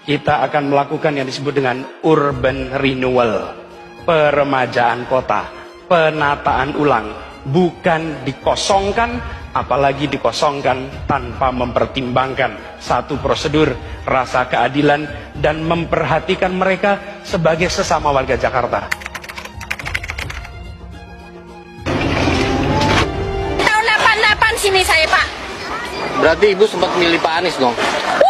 kita akan melakukan yang disebut dengan urban renewal, peremajaan kota, penataan ulang, bukan dikosongkan, apalagi dikosongkan tanpa mempertimbangkan satu prosedur, rasa keadilan, dan memperhatikan mereka sebagai sesama warga Jakarta. Tahun 88 sini saya, Pak. Berarti Ibu sempat milih Pak Anies dong?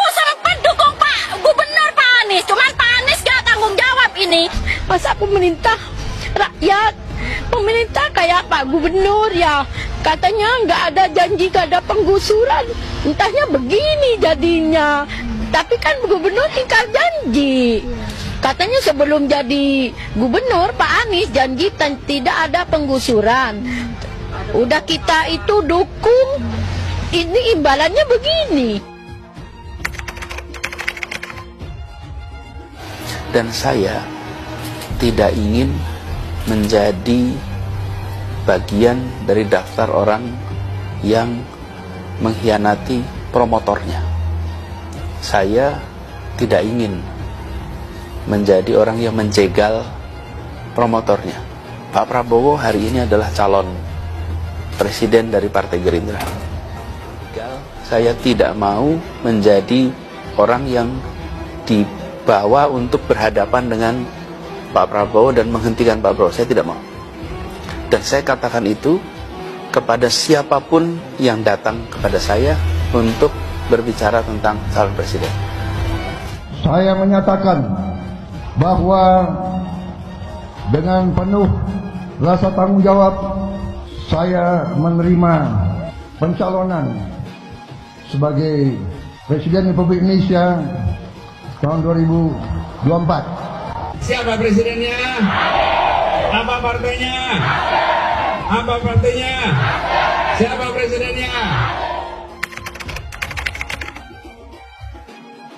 Sempat dukung Pak Gubernur Pak Anies, cuman Pak Anies gak tanggung jawab ini. Masa pemerintah rakyat, pemerintah kayak Pak Gubernur ya, katanya nggak ada janji, nggak ada penggusuran, entahnya begini jadinya. Tapi kan gubernur tinggal janji, katanya sebelum jadi gubernur Pak Anies janji tidak ada penggusuran. Udah kita itu dukung, ini imbalannya begini. Dan saya tidak ingin menjadi bagian dari daftar orang yang mengkhianati promotornya. Saya tidak ingin menjadi orang yang menjegal promotornya. Pak Prabowo hari ini adalah calon presiden dari Partai Gerindra. Saya tidak mau menjadi orang yang dibawa untuk berhadapan dengan Pak Prabowo dan menghentikan Pak Prabowo. Saya tidak mau. Dan saya katakan itu kepada siapapun yang datang kepada saya untuk berbicara tentang calon presiden. Saya menyatakan bahwa dengan penuh rasa tanggung jawab saya menerima pencalonan sebagai Presiden Republik Indonesia tahun 2024. Siapa presidennya? Apa partainya? Apa partainya? Siapa presidennya?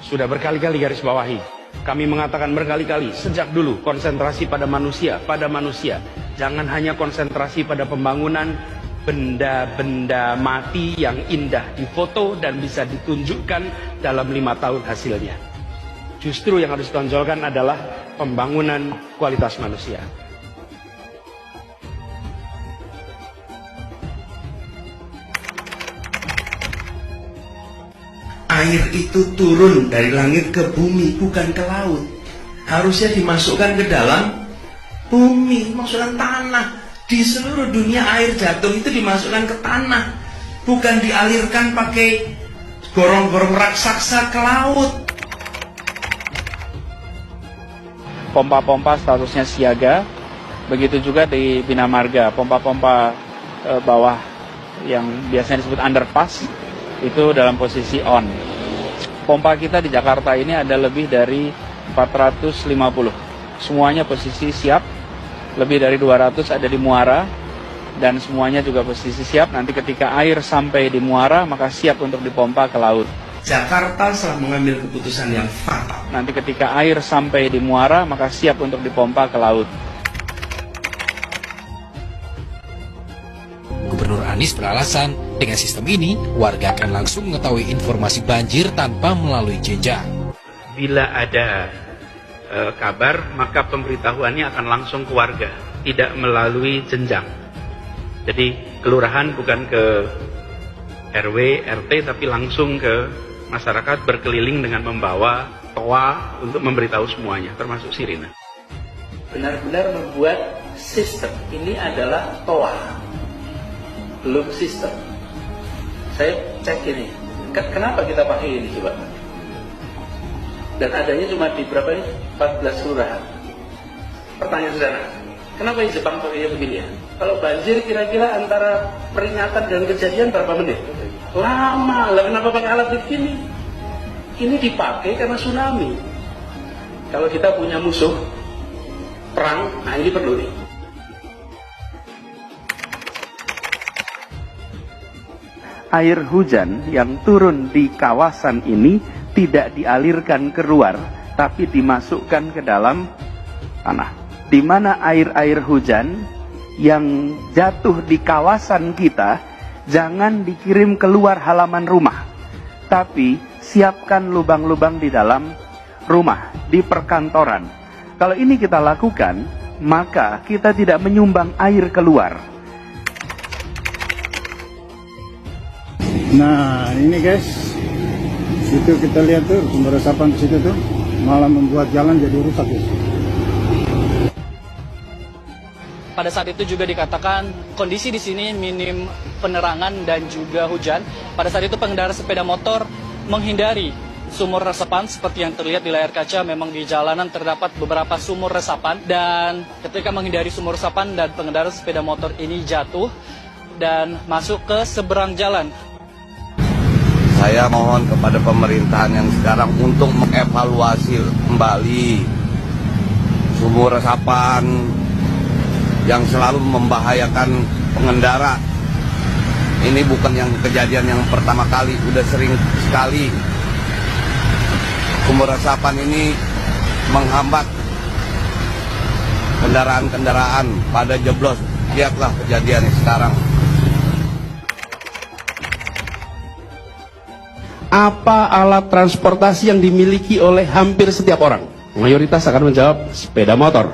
Sudah berkali-kali garis bawahi, kami mengatakan berkali-kali sejak dulu, konsentrasi pada manusia, jangan hanya konsentrasi pada pembangunan benda-benda mati yang indah difoto dan bisa ditunjukkan dalam 5 tahun hasilnya. Justru yang harus ditonjolkan adalah pembangunan kualitas manusia. Air itu turun dari langit ke bumi, bukan ke laut. Harusnya dimasukkan ke dalam bumi, masukkan tanah. Di seluruh dunia air jatuh itu dimasukkan ke tanah, bukan dialirkan pakai gorong-gorong raksasa ke laut. Pompa-pompa statusnya siaga, begitu juga di Bina Marga, pompa-pompa bawah yang biasanya disebut underpass itu dalam posisi on. Pompa kita di Jakarta ini ada lebih dari 450, semuanya posisi siap, lebih dari 200 ada di muara, dan semuanya juga posisi siap, nanti ketika air sampai di muara maka siap untuk dipompa ke laut. Jakarta telah mengambil keputusan yang fatal. Nanti ketika air sampai di muara, maka siap untuk dipompa ke laut. Gubernur Anies beralasan, dengan sistem ini, warga akan langsung mengetahui informasi banjir tanpa melalui jenjang. Bila ada kabar, maka pemberitahuannya akan langsung ke warga, tidak melalui jenjang. Jadi kelurahan bukan ke RW, RT, tapi langsung ke masyarakat, berkeliling dengan membawa toa untuk memberitahu semuanya, termasuk sirine. Benar-benar membuat sistem ini adalah toa, belum sistem. Saya cek ini, kenapa kita pakai ini coba? Dan adanya cuma di berapa ini? 14 kelurahan. Pertanyaan sederhana, kenapa di Jepang pakainya begini ya? Kalau banjir kira-kira antara peringatan dan kejadian berapa menit? Lama lah, kenapa pakai alat begini? Ini dipakai karena tsunami. Kalau kita punya musuh perang, nah ini perlu nih. Air hujan yang turun di kawasan ini tidak dialirkan keluar, tapi dimasukkan ke dalam tanah. Di mana air-air hujan yang jatuh di kawasan kita jangan dikirim keluar halaman rumah, tapi siapkan lubang-lubang di dalam rumah, di perkantoran. Kalau ini kita lakukan, maka kita tidak menyumbang air keluar. Nah ini guys, situ kita lihat tuh sumber resapan di situ tuh malah membuat jalan jadi rusak guys. Pada saat itu juga dikatakan kondisi di sini minim penerangan dan juga hujan. Pada saat itu pengendara sepeda motor menghindari sumur resapan seperti yang terlihat di layar kaca. Memang di jalanan terdapat beberapa sumur resapan dan ketika menghindari sumur resapan dan pengendara sepeda motor ini jatuh dan masuk ke seberang jalan. Saya mohon kepada pemerintahan yang sekarang untuk mengevaluasi kembali sumur resapan yang selalu membahayakan pengendara. Ini bukan yang kejadian yang pertama kali, udah sering sekali sumur resapan ini menghambat kendaraan-kendaraan pada jeblos. Lihatlah kejadiannya sekarang. Apa alat transportasi yang dimiliki oleh hampir setiap orang? Mayoritas akan menjawab sepeda motor.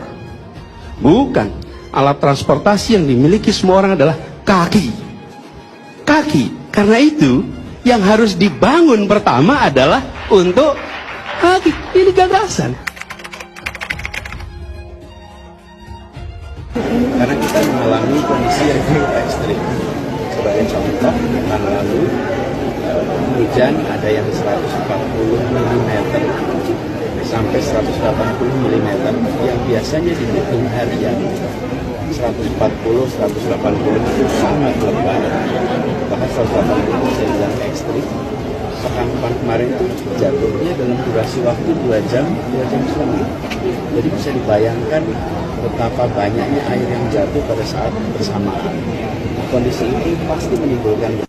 Bukan. Alat transportasi yang dimiliki semua orang adalah kaki. Kaki. Karena itu, yang harus dibangun pertama adalah untuk kaki. Ini gagasan. Karena kita mengalami kondisi yang cukup ekstrim. Sebagai contoh, pekan lalu hujan ada yang 140 mm sampai 180 mm yang biasanya dihitung harian. 140, 180 itu sangat lebat, bahkan 180 bisa bilang ekstrim. Pekan kemarin itu jatuhnya dalam durasi waktu 2 jam setengah. Jadi bisa dibayangkan betapa banyaknya air yang jatuh pada saat bersamaan. Kondisi ini pasti menimbulkan